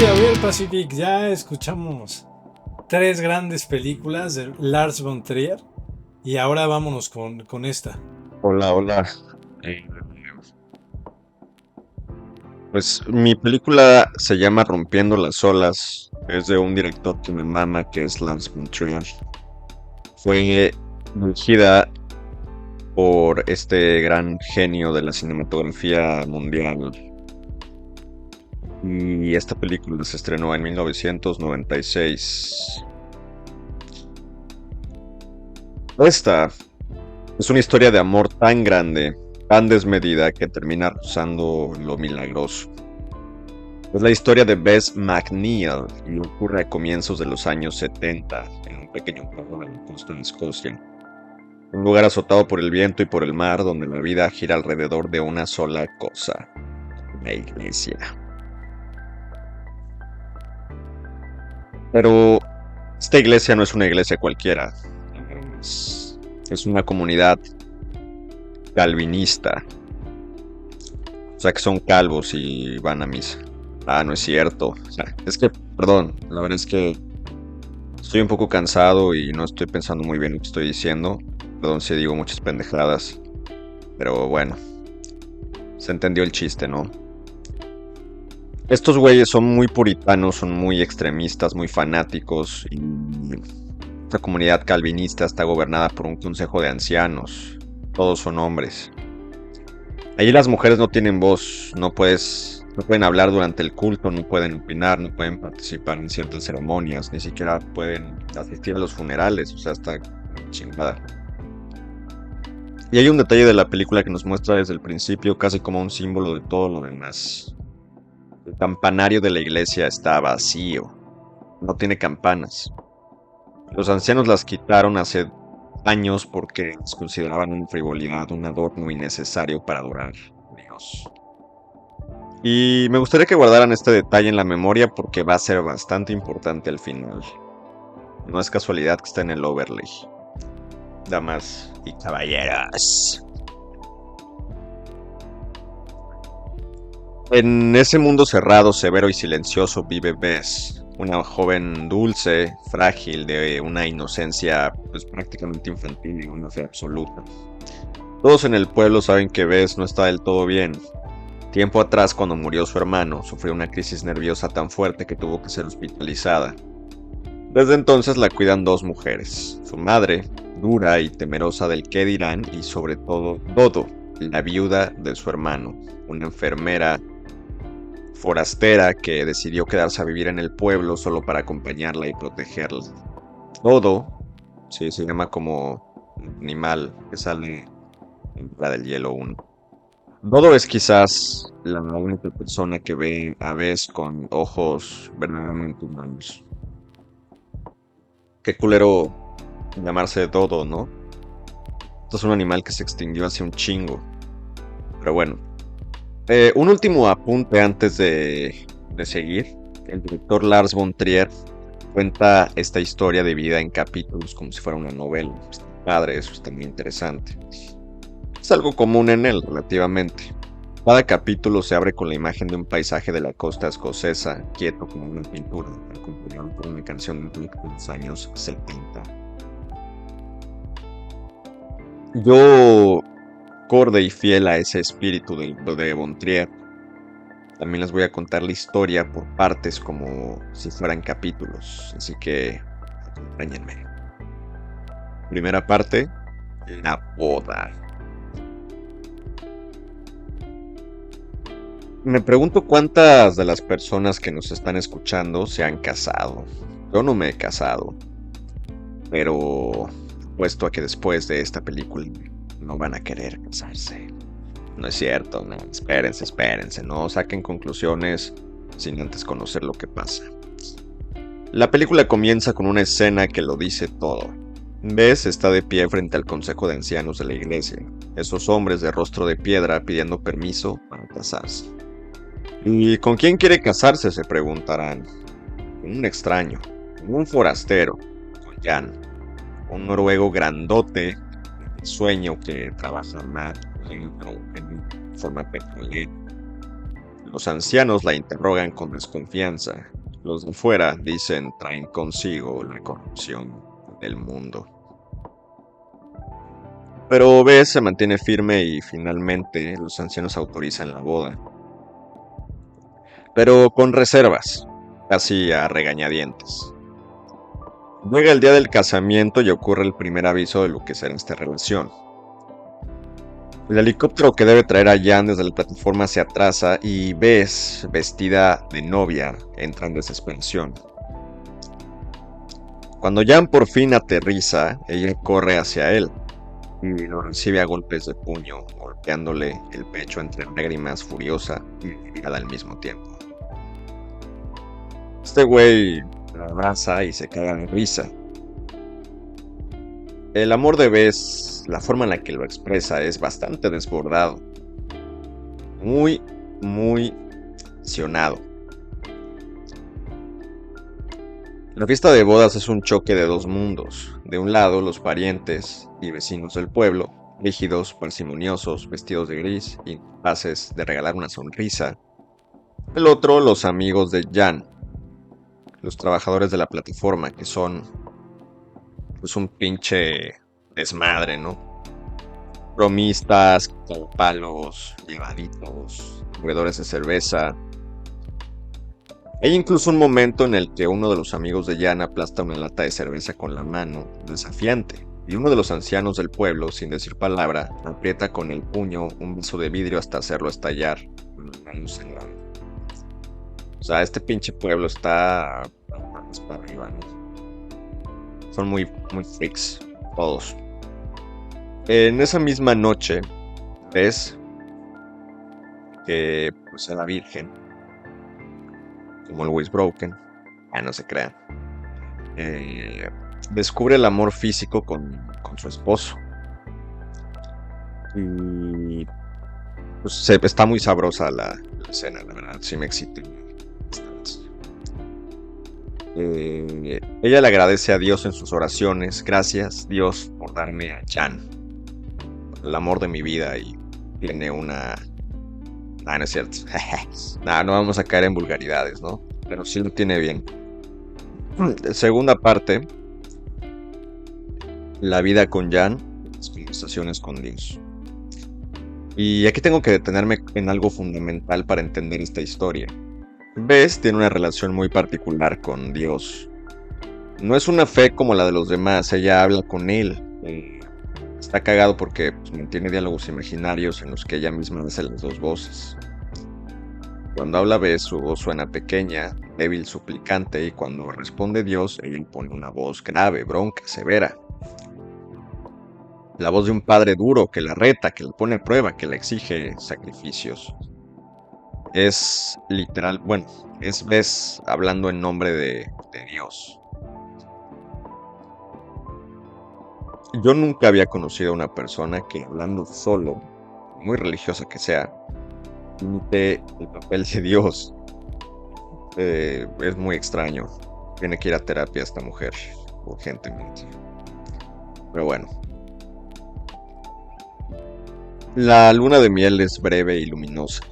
Y a ver, Pacific, ya escuchamos tres grandes películas de Lars von Trier y ahora vámonos con esta. Hola, hola. Eh, Pues mi película se llama Rompiendo las olas. Es de un director que me mama, que es Lars von Trier. Fue dirigida por este gran genio de la cinematografía mundial. Y esta película se estrenó en 1996. Esta es una historia de amor tan grande, tan desmedida, que termina rozando lo milagroso. Es la historia de Bess McNeil y ocurre a comienzos de los años 70 en un pequeño pueblo de la costa de Escocia. Un lugar azotado por el viento y por el mar donde la vida gira alrededor de una sola cosa, la iglesia. Pero esta iglesia no es una iglesia cualquiera. Es una comunidad calvinista. O sea que son calvos y van a misa. Ah, no es cierto. O sea, es que, perdón, la verdad es que estoy un poco cansado y no estoy pensando muy bien lo que estoy diciendo. Perdón si digo muchas pendejadas. Pero bueno, se entendió el chiste, ¿no? Estos güeyes son muy puritanos, son muy extremistas, muy fanáticos. Y esta comunidad calvinista está gobernada por un consejo de ancianos. Todos son hombres. Allí las mujeres no tienen voz, no pueden hablar durante el culto, no pueden opinar, no pueden participar en ciertas ceremonias, ni siquiera pueden asistir a los funerales, o sea, está chingada. Y hay un detalle de la película que nos muestra desde el principio casi como un símbolo de todo lo demás. El campanario de la iglesia está vacío, no tiene campanas. Los ancianos las quitaron hace años porque las consideraban una frivolidad, un adorno innecesario para adorar a Dios. Y me gustaría que guardaran este detalle en la memoria porque va a ser bastante importante al final. No es casualidad que está en el overlay. Damas y caballeros. En ese mundo cerrado, severo y silencioso vive Bess, una joven dulce, frágil, de una inocencia pues prácticamente infantil y una fe absoluta. Todos en el pueblo saben que Bess no está del todo bien. Tiempo atrás, cuando murió su hermano, sufrió una crisis nerviosa tan fuerte que tuvo que ser hospitalizada. Desde entonces la cuidan dos mujeres, su madre, dura y temerosa del qué dirán, y sobre todo Dodo, la viuda de su hermano, una enfermera forastera que decidió quedarse a vivir en el pueblo solo para acompañarla y protegerla. Dodo, sí, se llama como animal que sale en la del Hielo 1. Dodo es quizás la única persona que ve a Bess con ojos verdaderamente humanos. Qué culero llamarse Dodo, ¿no? Esto es un animal que se extinguió hace un chingo. Pero bueno. Un último apunte antes de seguir. El director Lars von Trier cuenta esta historia de vida en capítulos como si fuera una novela. Padre, eso está muy interesante. Es algo común en él, relativamente. Cada capítulo se abre con la imagen de un paisaje de la costa escocesa, quieto como una pintura, acompañado por una canción de los años 70. Yo, acorde y fiel a ese espíritu de von Trier, también les voy a contar la historia por partes como si fueran capítulos, así que acompáñenme. Primera parte, la boda. Me pregunto cuántas de las personas que nos están escuchando se han casado. Yo no me he casado, pero apuesto a que después de esta película no van a querer casarse. No es cierto, no, espérense, no saquen conclusiones sin antes conocer lo que pasa. La película comienza con una escena que lo dice todo. Bess está de pie frente al consejo de ancianos de la iglesia, esos hombres de rostro de piedra pidiendo permiso para casarse. ¿Y con quién quiere casarse?, se preguntarán. Con un extraño, con un forastero, con Jan, un noruego grandote, sueño que trabaja mal en forma petrolera. Los ancianos la interrogan con desconfianza. Los de fuera dicen traen consigo la corrupción del mundo. Pero Bess se mantiene firme y finalmente los ancianos autorizan la boda. Pero con reservas, casi a regañadientes. Llega el día del casamiento y ocurre el primer aviso de lo que será esta relación. El helicóptero que debe traer a Jan desde la plataforma se atrasa y Bess, vestida de novia, entra en desesperación. Cuando Jan por fin aterriza, ella corre hacia él y lo recibe a golpes de puño, golpeándole el pecho entre lágrimas, furiosa y irritada al mismo tiempo. Este güey la abraza y se caga de risa. El amor de Bess, la forma en la que lo expresa, es bastante desbordado. Muy, muy apasionado. La fiesta de bodas es un choque de dos mundos. De un lado, los parientes y vecinos del pueblo, rígidos, parsimoniosos, vestidos de gris, incapaces de regalar una sonrisa. El otro, los amigos de Jan, los trabajadores de la plataforma, que son pues un pinche desmadre, ¿no? Bromistas, palos, llevaditos, bebedores de cerveza. Hay incluso un momento en el que uno de los amigos de Jan aplasta una lata de cerveza con la mano, desafiante, y uno de los ancianos del pueblo, sin decir palabra, aprieta con el puño un vaso de vidrio hasta hacerlo estallar. O sea, este pinche pueblo está para arriba, ¿no? Son muy, muy freaks, todos. En esa misma noche, ves que pues, la Virgen, como el Louis Broken, no se crean, descubre el amor físico con su esposo. Y pues, está muy sabrosa la escena, la verdad, sí me excita. Ella le agradece a Dios en sus oraciones. Gracias, Dios, por darme a Jan, el amor de mi vida. Y tiene una... no es cierto. No vamos a caer en vulgaridades, ¿no? Pero sí lo tiene bien. Segunda parte. La vida con Jan, las conversaciones con Dios. Y aquí tengo que detenerme en algo fundamental para entender esta historia. Bess tiene una relación muy particular con Dios. No es una fe como la de los demás, ella habla con él. Está cagado porque pues, mantiene diálogos imaginarios en los que ella misma hace las dos voces. Cuando habla Bess, su voz suena pequeña, débil, suplicante, y cuando responde Dios, ella pone una voz grave, bronca, severa. La voz de un padre duro que la reta, que la pone a prueba, que le exige sacrificios. Es literal, bueno, es Bess hablando en nombre de Dios. Yo nunca había conocido a una persona que hablando solo, muy religiosa que sea, imite el papel de Dios. Es muy extraño. Tiene que ir a terapia esta mujer, urgentemente. Pero bueno. La luna de miel es breve y luminosa.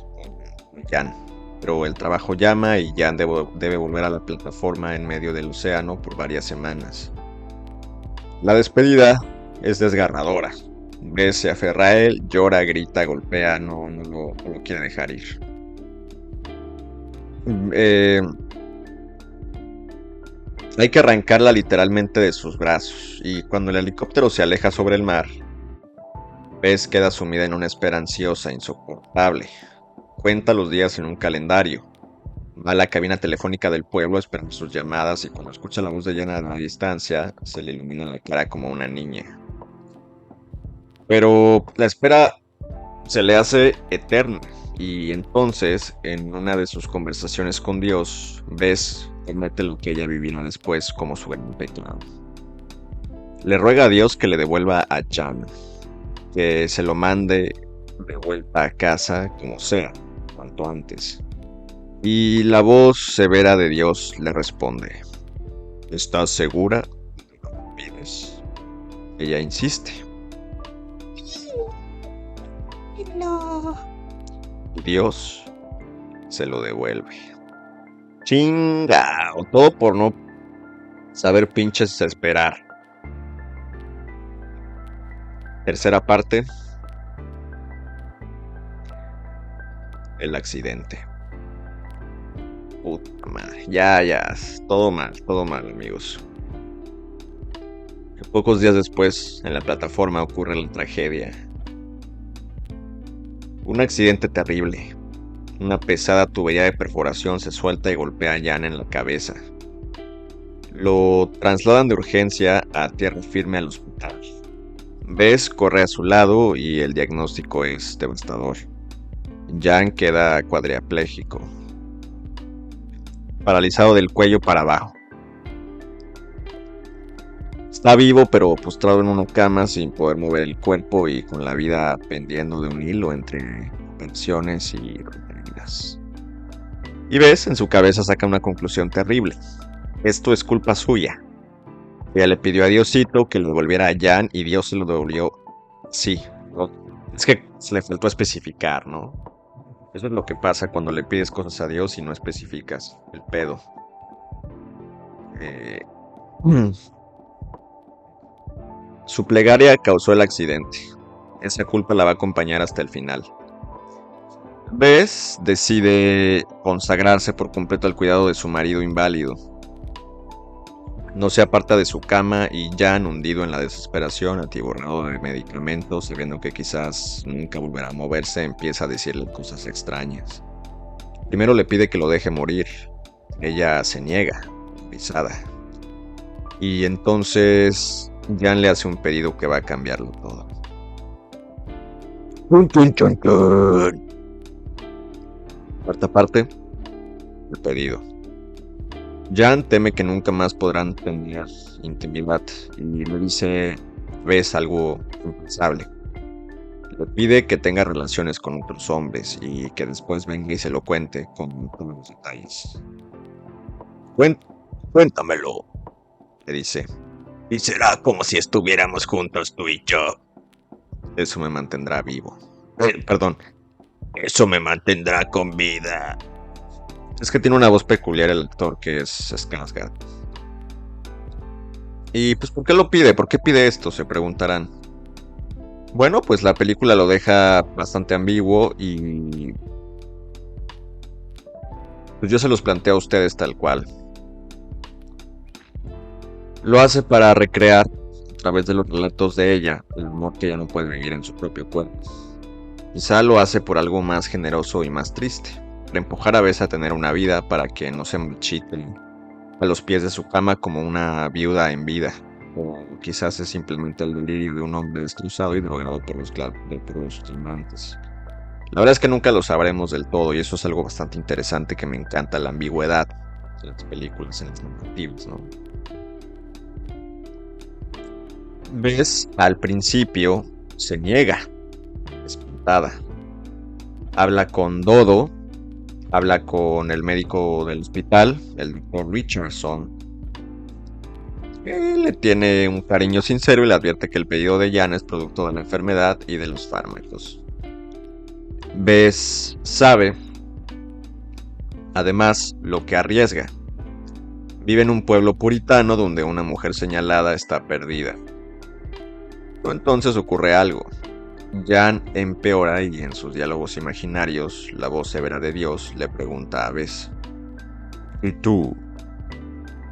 Jan, pero el trabajo llama y Jan debe volver a la plataforma en medio del océano por varias semanas. La despedida es desgarradora. Bess se aferra a él, llora, grita, golpea, no lo quiere dejar ir. Hay que arrancarla literalmente de sus brazos, y cuando el helicóptero se aleja sobre el mar, Bess queda sumida en una espera ansiosa, insoportable. Cuenta los días en un calendario. Va a la cabina telefónica del pueblo a esperar sus llamadas y cuando escucha la voz de Jan a la distancia, se le ilumina la cara como una niña. Pero la espera se le hace eterna y entonces, en una de sus conversaciones con Dios, Bess comete lo que ella vivirá después como su gran pecado. Le ruega a Dios que le devuelva a Jan, que se lo mande de vuelta a casa como sea, cuanto antes. Y la voz severa de Dios le responde: ¿estás segura de lo que pides? Ella insiste. No. Dios se lo devuelve. Chinga, o todo por no saber pinches esperar. Tercera parte, el accidente. Puta madre, ya, todo mal, amigos. Pocos días después, en la plataforma ocurre la tragedia. Un accidente terrible. Una pesada tubería de perforación se suelta y golpea a Jan en la cabeza. Lo trasladan de urgencia a tierra firme al hospital. Bess corre a su lado y el diagnóstico es devastador. Jan queda cuadripléjico, paralizado del cuello para abajo. Está vivo pero postrado en una cama sin poder mover el cuerpo y con la vida pendiendo de un hilo entre pensiones y heridas. Y Bess en su cabeza saca una conclusión terrible. Esto es culpa suya. Ella le pidió a Diosito que le devolviera a Jan y Dios se lo devolvió. Sí, es que se le faltó especificar, ¿no? Eso es lo que pasa cuando le pides cosas a Dios y no especificas el pedo. Su plegaria causó el accidente. Esa culpa la va a acompañar hasta el final. Bess decide consagrarse por completo al cuidado de su marido inválido. No se aparta de su cama y Jan, hundido en la desesperación, atiborrado de medicamentos, sabiendo que quizás nunca volverá a moverse, empieza a decirle cosas extrañas. Primero le pide que lo deje morir. Ella se niega, pisada. Y entonces Jan le hace un pedido que va a cambiarlo todo. Cuarta parte, el pedido. Jan teme que nunca más podrán tener intimidad y le dice, ves algo impensable. Le pide que tenga relaciones con otros hombres y que después venga y se lo cuente con todos los detalles. Cuéntamelo, le dice. Y será como si estuviéramos juntos tú y yo. Eso me mantendrá vivo. Perdón. Eso me mantendrá con vida. Es que tiene una voz peculiar el actor que es Skarsgård. Y pues ¿por qué lo pide? ¿Por qué pide esto? Se preguntarán. Bueno, pues la película lo deja bastante ambiguo y pues yo se los planteo a ustedes tal cual. Lo hace para recrear, a través de los relatos de ella, el amor que ella no puede vivir en su propio cuerpo. Quizá lo hace por algo más generoso y más triste. Para empujar a Bess a tener una vida para que no se marchite a los pies de su cama como una viuda en vida. O quizás es simplemente el delirio de un hombre destrozado y drogado por los calmantes. La verdad es que nunca lo sabremos del todo y eso es algo bastante interesante que me encanta, la ambigüedad de las películas, en las narrativas, ¿no? Bess al principio se niega, espantada. Habla con Dodo. Habla con el médico del hospital, el doctor Richardson. Él le tiene un cariño sincero y le advierte que el pedido de Jan es producto de la enfermedad y de los fármacos. Bess sabe, además, lo que arriesga. Vive en un pueblo puritano donde una mujer señalada está perdida. Entonces ocurre algo. Jan empeora y en sus diálogos imaginarios, la voz severa de Dios le pregunta a Bess: ¿y tú,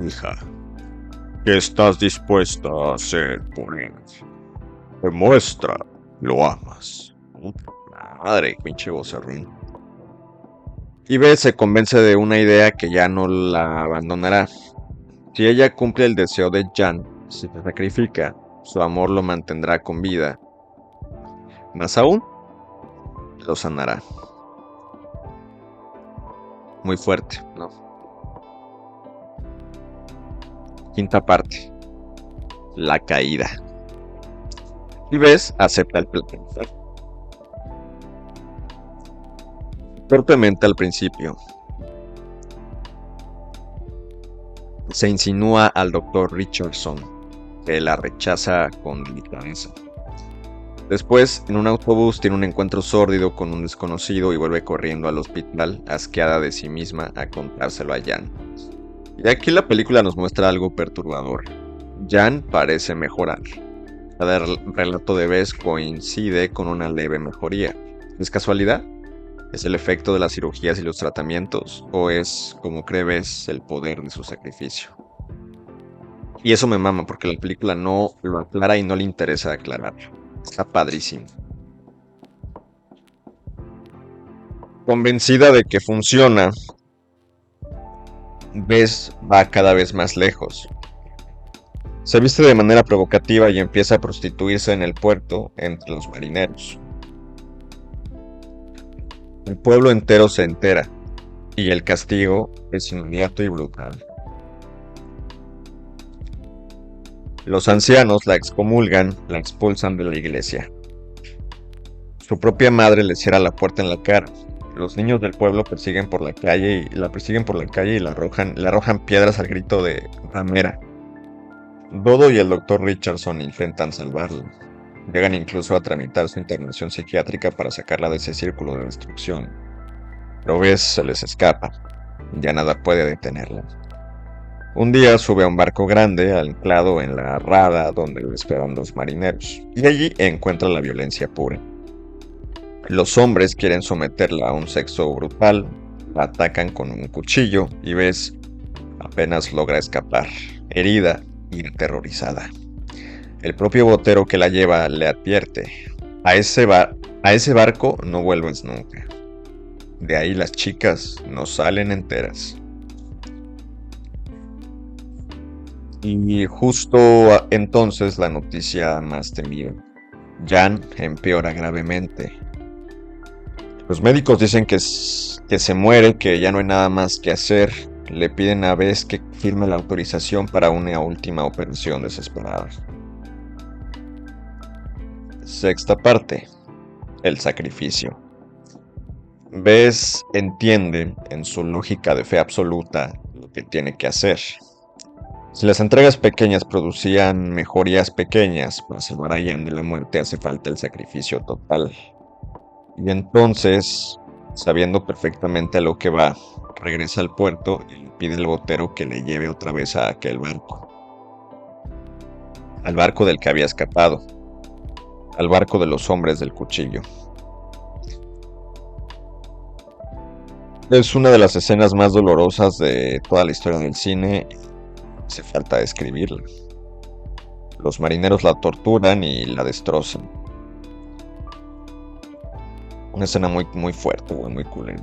hija, qué estás dispuesta a hacer por él? Demuestra, lo amas. Madre, pinche vocerrín. Y Bess se convence de una idea que ya no la abandonará. Si ella cumple el deseo de Jan, si se sacrifica, su amor lo mantendrá con vida. Más aún, lo sanará. Muy fuerte, ¿no? Quinta parte. La caída. Y Bess acepta el plan. Torpemente al principio. Se insinúa al Dr. Richardson, que la rechaza con delicadeza. Después, en un autobús, tiene un encuentro sórdido con un desconocido y vuelve corriendo al hospital, asqueada de sí misma, a contárselo a Jan. Y aquí la película nos muestra algo perturbador. Jan parece mejorar. Cada relato de Bess coincide con una leve mejoría. ¿Es casualidad? ¿Es el efecto de las cirugías y los tratamientos? ¿O es, como cree Bess, el poder de su sacrificio? Y eso me mama porque la película no lo aclara y no le interesa aclararlo. Está padrísimo. Convencida de que funciona, Bess va cada vez más lejos. Se viste de manera provocativa y empieza a prostituirse en el puerto entre los marineros. El pueblo entero se entera y el castigo es inmediato y brutal. Los ancianos la excomulgan, la expulsan de la iglesia. Su propia madre le cierra la puerta en la cara. Los niños del pueblo la persiguen por la calle y le arrojan piedras al grito de ramera. Dodo y el Dr. Richardson intentan salvarla. Llegan incluso a tramitar su internación psiquiátrica para sacarla de ese círculo de destrucción. Pero Bess se les escapa. Ya nada puede detenerla. Un día sube a un barco grande anclado en la rada donde lo esperan los marineros, y allí encuentra la violencia pura. Los hombres quieren someterla a un sexo brutal, la atacan con un cuchillo y Bess apenas logra escapar, herida y aterrorizada. El propio botero que la lleva le advierte: a ese barco no vuelves nunca. De ahí las chicas no salen enteras. Y justo entonces la noticia más temida: Jan empeora gravemente. Los médicos dicen que se muere, que ya no hay nada más que hacer. Le piden a Bess que firme la autorización para una última operación desesperada. Sexta parte: el sacrificio. Bess entiende, en su lógica de fe absoluta, lo que tiene que hacer. Si las entregas pequeñas producían mejorías pequeñas, para salvar a Jan de la muerte hace falta el sacrificio total. Y entonces, sabiendo perfectamente a lo que va, regresa al puerto y le pide al botero que le lleve otra vez a aquel barco. Al barco del que había escapado. Al barco de los hombres del cuchillo. Es una de las escenas más dolorosas de toda la historia del cine. Hace falta describirla. Los marineros la torturan y la destrozan. Una escena muy, muy fuerte, muy culera.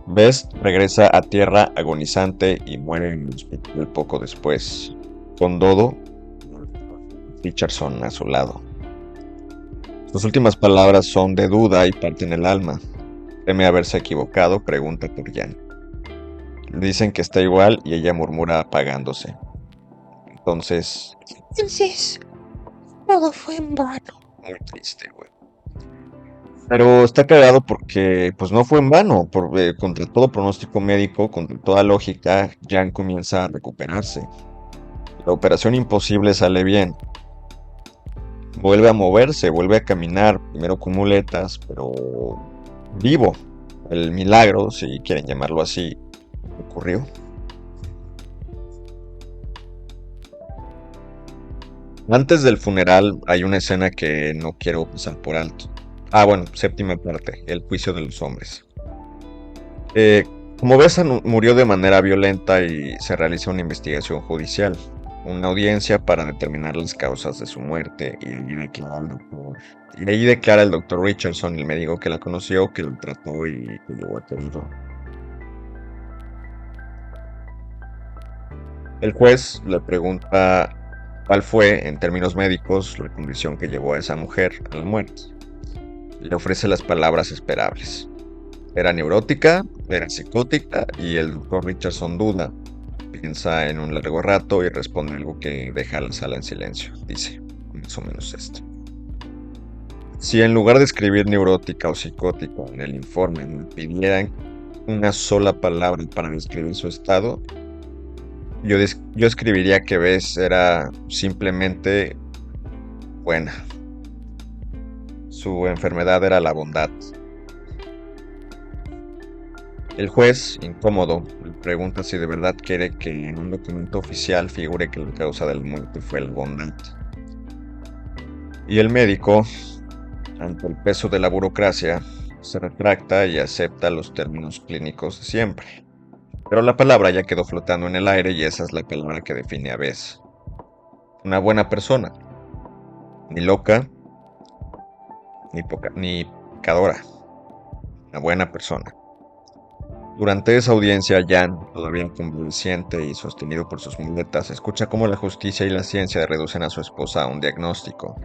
Bess regresa a tierra agonizante y muere en el hospital poco después, con Dodo Richardson a su lado. Sus últimas palabras son de duda y parten el alma. Teme haberse equivocado, pregunta por Jan. Le dicen que está igual y ella murmura apagándose. Entonces, todo fue en vano. muy triste, güey. Pero está cagado porque pues no fue en vano. Contra todo pronóstico médico, contra toda lógica, Jan comienza a recuperarse. La operación imposible sale bien. Vuelve a moverse, vuelve a caminar, primero con muletas, pero vivo. El milagro, si quieren llamarlo así, ocurrió. Antes del funeral hay una escena que no quiero pasar por alto. Bueno, séptima parte, el juicio de los hombres. Como ves, murió de manera violenta y se realiza una investigación judicial, una audiencia para determinar las causas de su muerte, y ahí declara el doctor Richardson, el médico que la conoció, que lo trató y que lo atendió. El juez le pregunta cuál fue, en términos médicos, la condición que llevó a esa mujer a la muerte. Le ofrece las palabras esperables. Era neurótica, era psicótica, y el doctor Richardson duda. Piensa en un largo rato y responde algo que deja la sala en silencio. Dice, más o menos esto: si en lugar de escribir neurótica o psicótica en el informe me pidieran una sola palabra para describir su estado, yo escribiría que Bess era simplemente buena. Su enfermedad era la bondad. El juez, incómodo, le pregunta si de verdad quiere que en un documento oficial figure que la causa de la muerte fue la bondad. Y el médico, ante el peso de la burocracia, se retracta y acepta los términos clínicos de siempre. Pero la palabra ya quedó flotando en el aire y esa es la palabra que define a Bess. Una buena persona. Ni loca, ni pecadora. Una buena persona. Durante esa audiencia, Jan, todavía convaleciente y sostenido por sus muletas, escucha cómo la justicia y la ciencia reducen a su esposa a un diagnóstico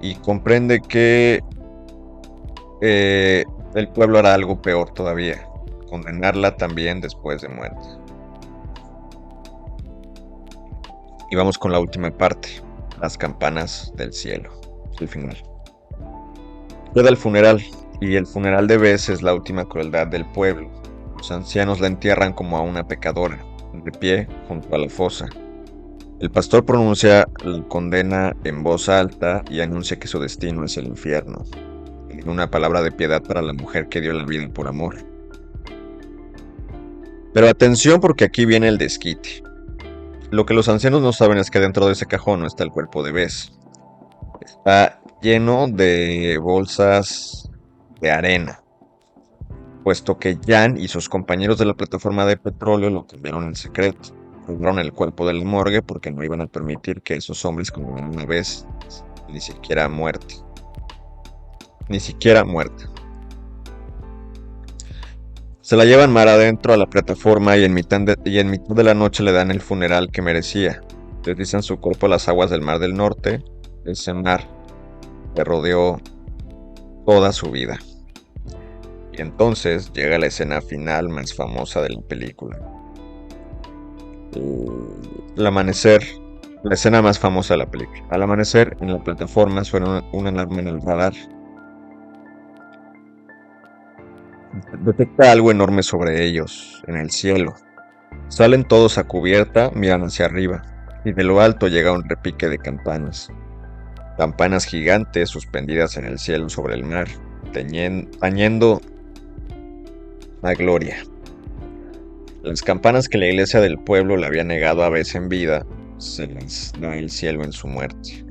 y comprende que el pueblo hará algo peor todavía, condenarla también después de muerte. Y vamos con la última parte, las campanas del cielo, el final. Queda el funeral, y el funeral de Bess es la última crueldad del pueblo. Los ancianos la entierran como a una pecadora, de pie junto a la fosa. El pastor pronuncia la condena en voz alta y anuncia que su destino es el infierno. En una palabra de piedad para la mujer que dio la vida por amor. Pero atención porque aquí viene el desquite. Lo que los ancianos no saben es que dentro de ese cajón no está el cuerpo de Bess. Está lleno de bolsas de arena, puesto que Jan y sus compañeros de la plataforma de petróleo lo cambiaron en secreto. Robaron el cuerpo de la morgue porque no iban a permitir que esos hombres condenaran una vez, ni siquiera muerte. Ni siquiera muerte. Se la llevan mar adentro a la plataforma y en mitad de la noche le dan el funeral que merecía. Deslizan su cuerpo a las aguas del Mar del Norte, ese mar que rodeó toda su vida. Y entonces llega la escena final más famosa de la película. El amanecer, la escena más famosa de la película. Al amanecer, en la plataforma suena una alarma en el radar. Detecta algo enorme sobre ellos, en el cielo. Salen todos a cubierta, miran hacia arriba, y de lo alto llega un repique de campanas. Campanas gigantes suspendidas en el cielo sobre el mar, tañendo la gloria. Las campanas que la iglesia del pueblo le había negado a Bess en vida, se las da el cielo en su muerte.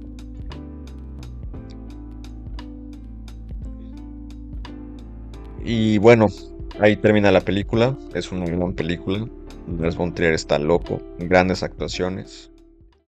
Y bueno, ahí termina la película. Es una gran película. Lars von Trier está loco. Grandes actuaciones.